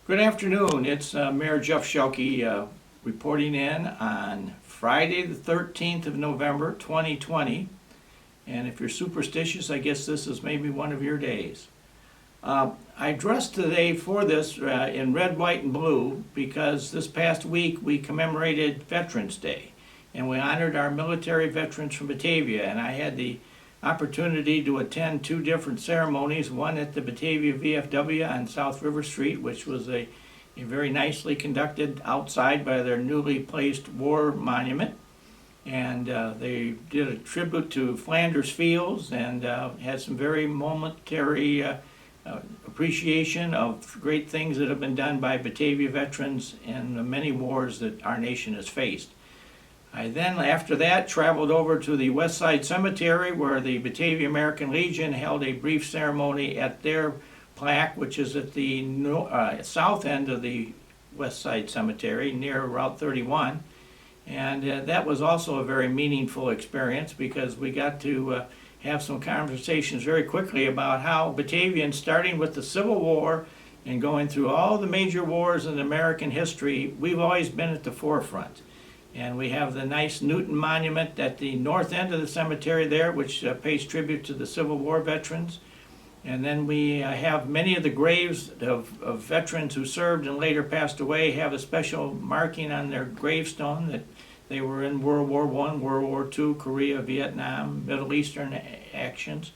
Good afternoon. It's Mayor Jeff Schielke reporting in on Friday the 13th of November 2020. And if you're superstitious, I guess this is maybe one of your days. I dressed today for this in red, white, and blue because this past week we commemorated Veterans Day. And we honored our military veterans from Batavia. And I had the opportunity to attend two different ceremonies, one at the Batavia VFW on South River Street, which was a very nicely conducted outside by their newly placed war monument. And they did a tribute to Flanders Fields and had some very momentary appreciation of great things that have been done by Batavia veterans in the many wars that our nation has faced. I then, after that, traveled over to the West Side Cemetery where the Batavia American Legion held a brief ceremony at their plaque, which is at the south end of the West Side Cemetery near Route 31. And that was also a very meaningful experience because we got to have some conversations very quickly about how Batavians, starting with the Civil War and going through all the major wars in American history, we've always been at the forefront. And we have the nice Newton Monument at the north end of the cemetery there, which pays tribute to the Civil War veterans. And then we have many of the graves of veterans who served and later passed away have a special marking on their gravestone that they were in World War I, World War II, Korea, Vietnam, Middle Eastern actions.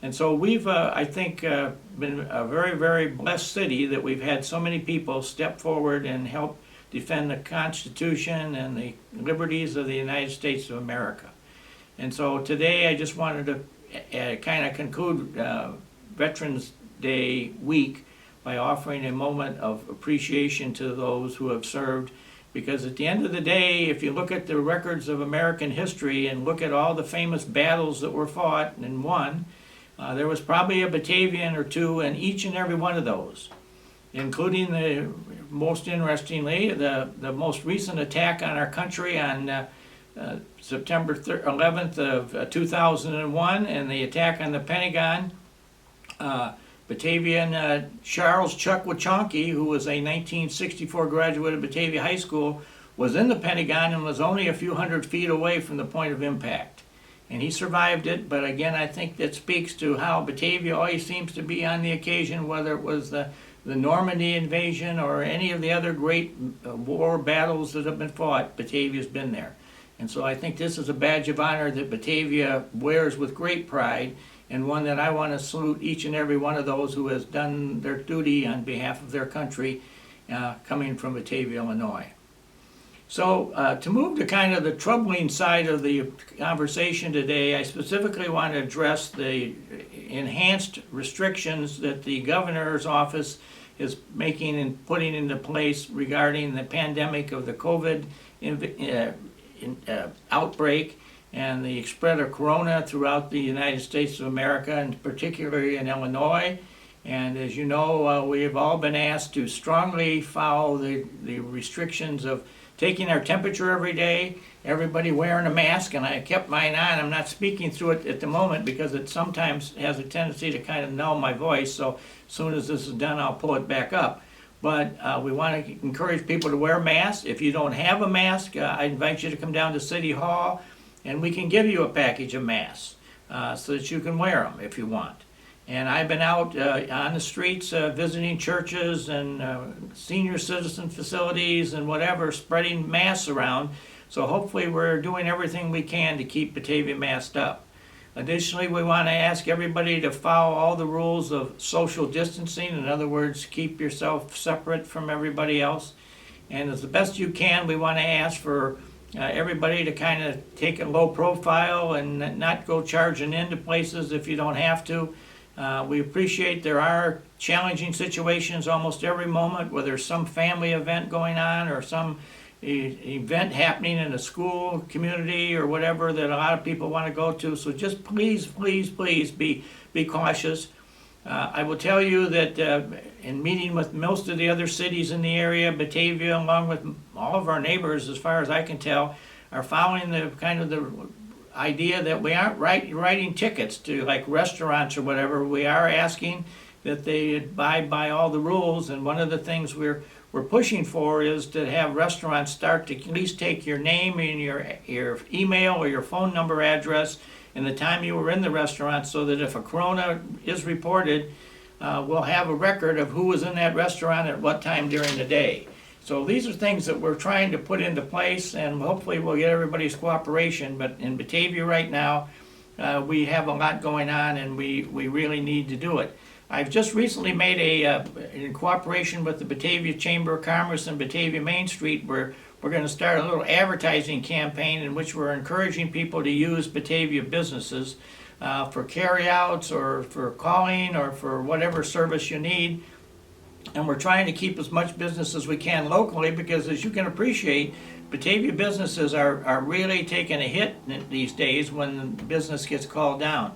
And so we've, I think, been a very, very blessed city that we've had so many people step forward and help defend the Constitution and the liberties of the United States of America. And so today I just wanted to kind of conclude Veterans Day week by offering a moment of appreciation to those who have served, because at the end of the day, if you look at the records of American history and look at all the famous battles that were fought and won, there was probably a Batavian or two in each and every one of those, including the most interestingly, the most recent attack on our country on September 11th of 2001 and the attack on the Pentagon. Batavian Charles Chuck Wachonki, who was a 1964 graduate of Batavia High School, was in the Pentagon and was only a few hundred feet away from the point of impact. And he survived it, but again, I think that speaks to how Batavia always seems to be on the occasion, whether it was the Normandy invasion or any of the other great war battles that have been fought. Batavia's been there. And so I think this is a badge of honor that Batavia wears with great pride, and one that I want to salute each and every one of those who has done their duty on behalf of their country coming from Batavia, Illinois. So to move to kind of the troubling side of the conversation today, I specifically want to address the enhanced restrictions that the governor's office is making and putting into place regarding the pandemic of the COVID outbreak and the spread of corona throughout the United States of America, and particularly in Illinois. And as you know, we have all been asked to strongly follow the restrictions of taking our temperature every day, everybody wearing a mask, and I kept mine on. I'm not speaking through it at the moment because it sometimes has a tendency to kind of null my voice, so as soon as this is done, I'll pull it back up. But we want to encourage people to wear masks. If you don't have a mask, I invite you to come down to City Hall, and we can give you a package of masks so that you can wear them if you want. And I've been out on the streets visiting churches and senior citizen facilities and whatever, spreading masks around. So hopefully we're doing everything we can to keep Batavia masked up. Additionally, we want to ask everybody to follow all the rules of social distancing. In other words, keep yourself separate from everybody else. And as the best you can, we want to ask for everybody to kind of take a low profile and not go charging into places if you don't have to. We appreciate there are challenging situations almost every moment, whether there's some family event going on or some event happening in a school, community, or whatever that a lot of people want to go to. So just please, please, please be cautious. I will tell you that in meeting with most of the other cities in the area, Batavia, along with all of our neighbors, as far as I can tell, are following the kind of the idea that we aren't writing tickets to like restaurants or whatever. We are asking that they abide by all the rules. And one of the things we're pushing for is to have restaurants start to at least take your name and your email or your phone number address and the time you were in the restaurant, so that if a corona is reported, we'll have a record of who was in that restaurant at what time during the day. So these are things that we're trying to put into place, and hopefully we'll get everybody's cooperation. But in Batavia right now, we have a lot going on, and we really need to do it. I've just recently made in cooperation with the Batavia Chamber of Commerce and Batavia Main Street, where we're going to start a little advertising campaign in which we're encouraging people to use Batavia businesses for carryouts or for calling or for whatever service you need. And we're trying to keep as much business as we can locally, because as you can appreciate, Batavia businesses are really taking a hit these days when business gets called down.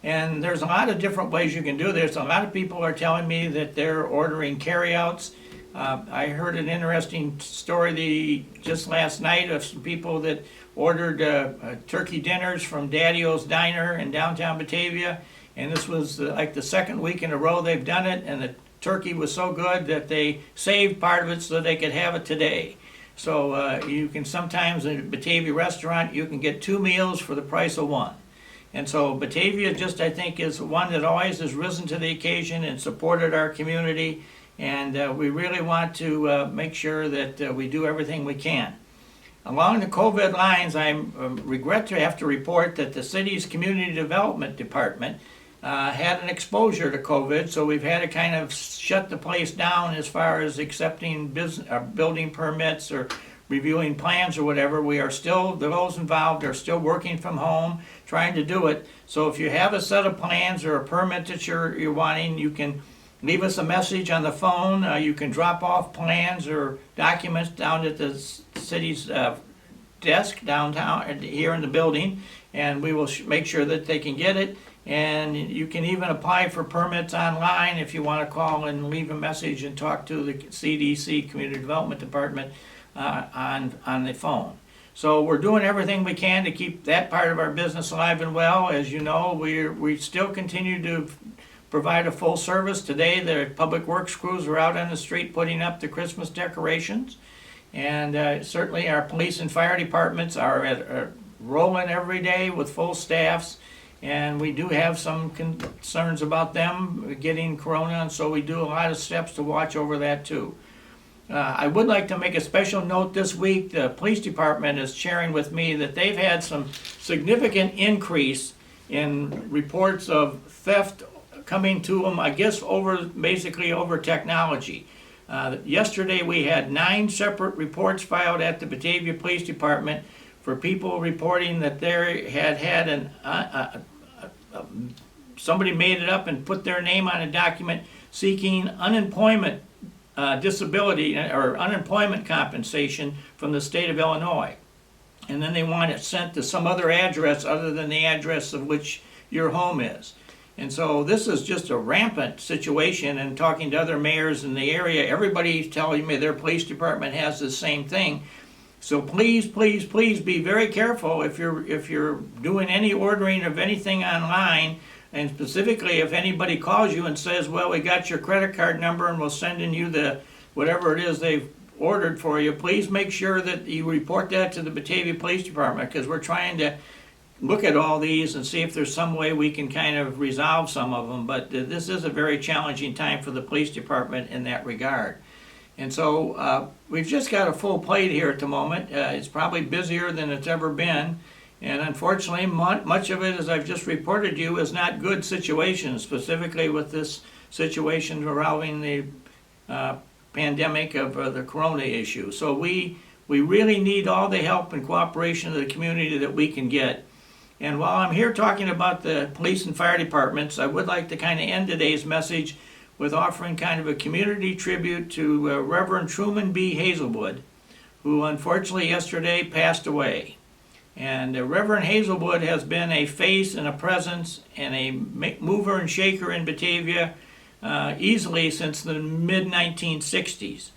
And there's a lot of different ways you can do this. A lot of people are telling me that they're ordering carryouts. I heard an interesting story just last night of some people that ordered turkey dinners from Daddy-O's Diner in downtown Batavia. And this was like the second week in a row they've done it, and the turkey was so good that they saved part of it so they could have it today. So you can sometimes in a Batavia restaurant, you can get 2 meals for the price of 1. And so Batavia just, I think, is one that always has risen to the occasion and supported our community. And we really want to make sure that we do everything we can. Along the COVID lines, I regret to have to report that the city's Community Development Department had an exposure to COVID, so we've had to kind of shut the place down as far as accepting building permits or reviewing plans or whatever. We are still, those involved are still working from home, trying to do it. So if you have a set of plans or a permit that you're wanting, you can leave us a message on the phone. You can drop off plans or documents down at the city's desk downtown here in the building, and we will make sure that they can get it. And you can even apply for permits online if you want to call and leave a message and talk to the CDC, Community Development Department, on the phone. So we're doing everything we can to keep that part of our business alive and well. As you know, we still continue to provide a full service. Today, the public works crews are out on the street putting up the Christmas decorations. And certainly our police and fire departments are rolling every day with full staffs. And we do have some concerns about them getting corona, and so we do a lot of steps to watch over that too. I would like to make a special note this week. The police department is sharing with me that they've had some significant increase in reports of theft coming to them, I guess basically over technology. Yesterday we had 9 separate reports filed at the Batavia Police Department for people reporting that they had somebody made it up and put their name on a document seeking unemployment disability or unemployment compensation from the state of Illinois. And then they want it sent to some other address other than the address of which your home is. And so this is just a rampant situation, and talking to other mayors in the area, everybody's telling me their police department has the same thing. So please, please, please be very careful if you're doing any ordering of anything online, and specifically if anybody calls you and says, well, we got your credit card number and we'll send in you the whatever it is they've ordered for you. Please make sure that you report that to the Batavia Police Department, because we're trying to look at all these and see if there's some way we can kind of resolve some of them. But this is a very challenging time for the police department in that regard. And so we've just got a full plate here at the moment. It's probably busier than it's ever been. And unfortunately, much of it, as I've just reported to you, is not good situations, specifically with this situation surrounding the pandemic of the corona issue. So we really need all the help and cooperation of the community that we can get. And while I'm here talking about the police and fire departments, I would like to kind of end today's message with offering kind of a community tribute to Reverend Truman B. Hazelwood, who unfortunately yesterday passed away. And Reverend Hazelwood has been a face and a presence and a mover and shaker in Batavia easily since the mid-1960s.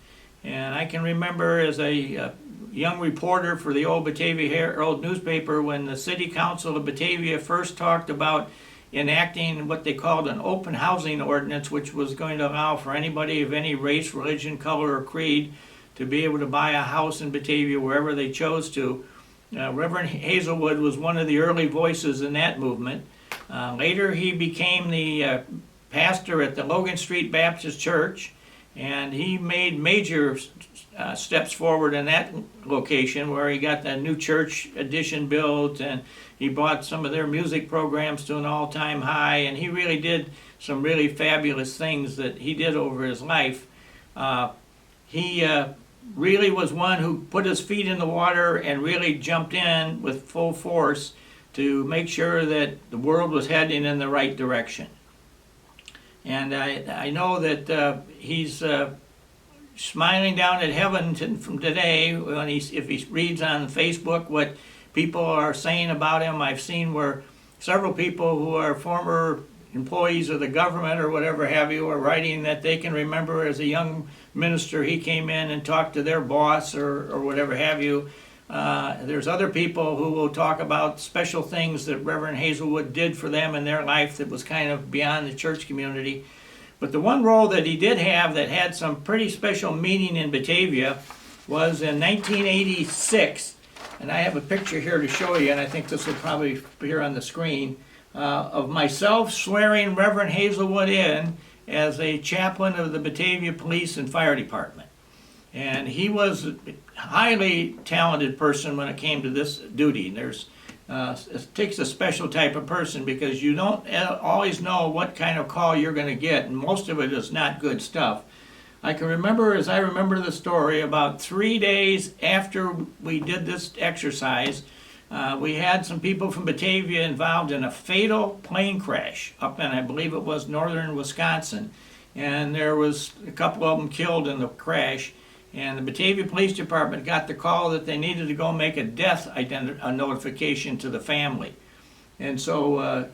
And I can remember as a young reporter for the old Batavia Herald newspaper when the City Council of Batavia first talked about enacting what they called an open housing ordinance, which was going to allow for anybody of any race, religion, color, or creed to be able to buy a house in Batavia wherever they chose to. Reverend Hazelwood was one of the early voices in that movement. Later, he became the pastor at the Logan Street Baptist Church, and he made major steps forward in that location, where he got the new church addition built, and he brought some of their music programs to an all-time high, and he really did some really fabulous things that he did over his life. He really was one who put his feet in the water and really jumped in with full force to make sure that the world was heading in the right direction. And I know that he's smiling down at heaven from today when if he reads on Facebook what people are saying about him. I've seen where several people who are former employees of the government or whatever have you are writing that they can remember as a young minister he came in and talked to their boss or whatever have you. There's other people who will talk about special things that Reverend Hazelwood did for them in their life that was kind of beyond the church community. But the one role that he did have that had some pretty special meaning in Batavia was in 1986, and I have a picture here to show you, and I think this will probably appear on the screen, of myself swearing Reverend Hazelwood in as a chaplain of the Batavia Police and Fire Department. And he was a highly talented person when it came to this duty. It takes a special type of person because you don't always know what kind of call you're going to get, and most of it is not good stuff. I can remember, as I remember the story, about 3 days after we did this exercise, we had some people from Batavia involved in a fatal plane crash up in, I believe it was northern Wisconsin, and there was a couple of them killed in the crash. And the Batavia Police Department got the call that they needed to go make a death notification to the family. And so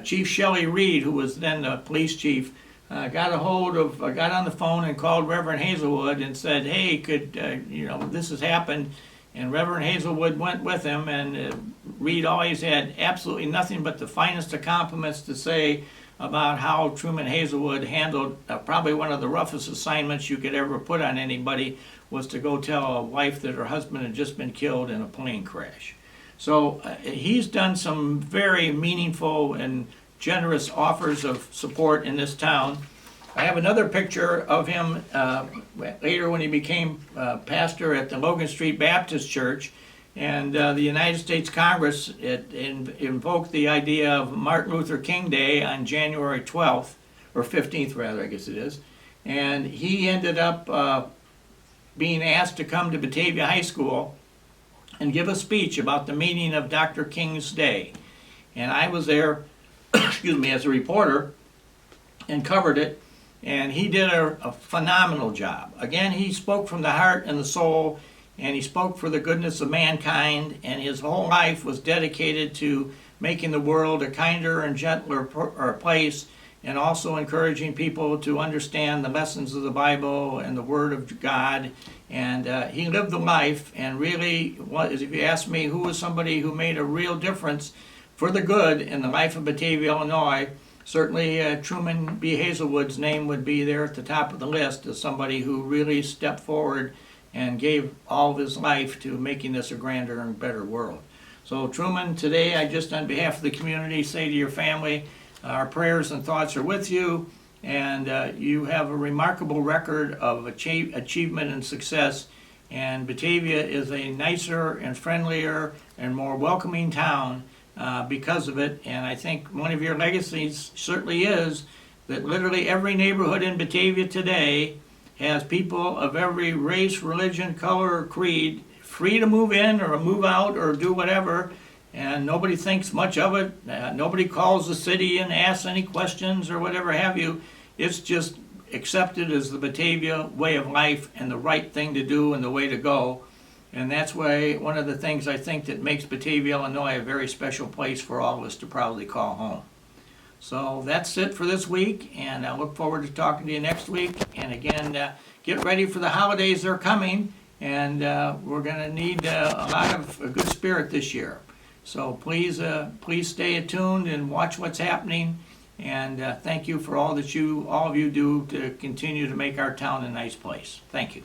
Chief Shelley Reed, who was then the police chief, got on the phone and called Reverend Hazelwood and said, hey, this has happened. And Reverend Hazelwood went with him, and Reed always had absolutely nothing but the finest of compliments to say about how Truman Hazelwood handled probably one of the roughest assignments you could ever put on anybody, was to go tell a wife that her husband had just been killed in a plane crash. So he's done some very meaningful and generous offers of support in this town. I have another picture of him later when he became pastor at the Logan Street Baptist Church. And the United States Congress invoked the idea of Martin Luther King Day on January 12th, or 15th rather, I guess it is. And he ended up being asked to come to Batavia High School and give a speech about the meaning of Dr. King's Day. And I was there, as a reporter and covered it. And he did a phenomenal job. Again, he spoke from the heart and the soul, and he spoke for the goodness of mankind, and his whole life was dedicated to making the world a kinder and gentler place, and also encouraging people to understand the lessons of the Bible and the Word of God. And he lived the life, and really, if you ask me who was somebody who made a real difference for the good in the life of Batavia, Illinois, certainly Truman B. Hazelwood's name would be there at the top of the list as somebody who really stepped forward and gave all of his life to making this a grander and better world. So Truman, today I just on behalf of the community say to your family, our prayers and thoughts are with you, and you have a remarkable record of achievement and success, and Batavia is a nicer and friendlier and more welcoming town because of it. And I think one of your legacies certainly is that literally every neighborhood in Batavia today has people of every race, religion, color, or creed free to move in or move out or do whatever, and nobody thinks much of it. Nobody calls the city and asks any questions or whatever have you. It's just accepted as the Batavia way of life and the right thing to do and the way to go. And that's why one of the things I think that makes Batavia, Illinois a very special place for all of us to proudly call home. So that's it for this week, and I look forward to talking to you next week. And again, get ready for the holidays. They're coming, and we're going to need a lot of good spirit this year. So please stay attuned and watch what's happening. And thank you for all of you do to continue to make our town a nice place. Thank you.